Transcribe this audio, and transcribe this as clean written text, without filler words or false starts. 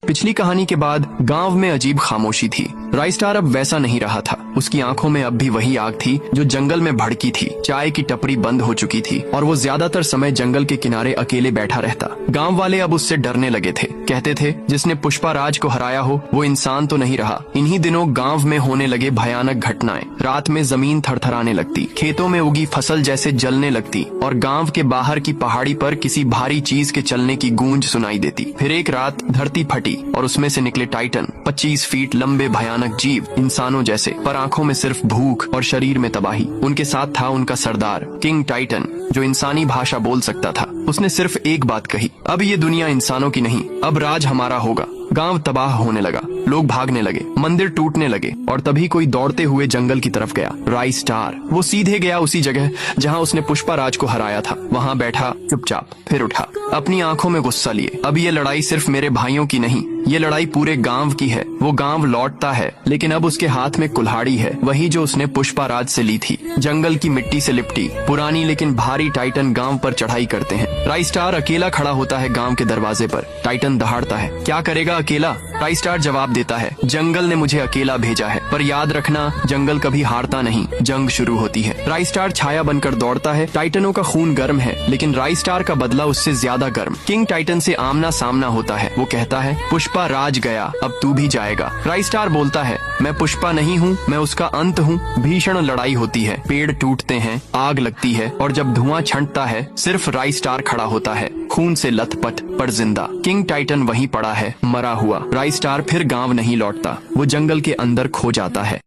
पिछली कहानी के बाद गांव में अजीब खामोशी थी। राइस्टार अब वैसा नहीं रहा था। उसकी आंखों में अब भी वही आग थी जो जंगल में भड़की थी। चाय की टपरी बंद हो चुकी थी और वो ज्यादातर समय जंगल के किनारे अकेले बैठा रहता। गांव वाले अब उससे डरने लगे थे। कहते थे जिसने पुष्पा राज को हराया हो वो इंसान तो नहीं रहा। इन्हीं दिनों गांव में होने लगे भयानक घटनाएं। रात में जमीन थरथराने लगती, खेतों में उगी फसल जैसे जलने लगती और गांव के बाहर की पहाड़ी पर किसी भारी चीज के चलने की गूंज सुनाई देती। फिर एक रात धरती फटी और उसमें से निकले टाइटन, 25 फीट लंबे भयानक जीव, इंसानों जैसे, पर आंखों में सिर्फ भूख और शरीर में तबाही। उनके साथ था उनका सरदार किंग टाइटन, जो इंसानी भाषा बोल सकता था। उसने सिर्फ एक बात कही, अब ये दुनिया इंसानों की नहीं, अब राज हमारा होगा। गांव तबाह होने लगा, लोग भागने लगे, मंदिर टूटने लगे और तभी कोई दौड़ते हुए जंगल की तरफ गया। राइस्टार। वो सीधे गया उसी जगह जहां उसने पुष्पा राज को हराया था। वहां बैठा चुपचाप, फिर उठा, अपनी आंखों में गुस्सा लिए। अब ये लड़ाई सिर्फ मेरे भाइयों की नहीं, ये लड़ाई पूरे गांव की है। वो गांव लौटता है, लेकिन अब उसके हाथ में कुल्हाड़ी है, वही जो उसने पुष्पा राज से ली थी। जंगल की मिट्टी से लिपटी पुरानी लेकिन भारी टाइटन गांव पर चढ़ाई करते हैं। राइस्टार अकेला खड़ा होता है गांव के दरवाजे पर। टाइटन दहाड़ता है, क्या करेगा अकेला? राइस्टार जवाब देता है, जंगल ने मुझे अकेला भेजा है, पर याद रखना जंगल कभी हारता नहीं। जंग शुरू होती है। राइस्टार छाया बनकर दौड़ता है। टाइटनों का खून गर्म है, लेकिन राइस्टार का बदला उससे ज्यादा गर्म। किंग टाइटन से आमना सामना होता है। वो कहता है, पुष्पा राज गया, अब तू भी जाएगा। राइस्टार बोलता है, मैं पुष्पा नहीं हूँ, मैं उसका अंत हूँ। भीषण लड़ाई होती है, पेड़ टूटते हैं, आग लगती है और जब धुआं छंटता है सिर्फ राइस्टार खड़ा होता है, खून से लथपथ पर जिंदा। किंग टाइटन वहीं पड़ा है, मरा हुआ। राइस्टार फिर गांव नहीं लौटता, वो जंगल के अंदर खो जाता है।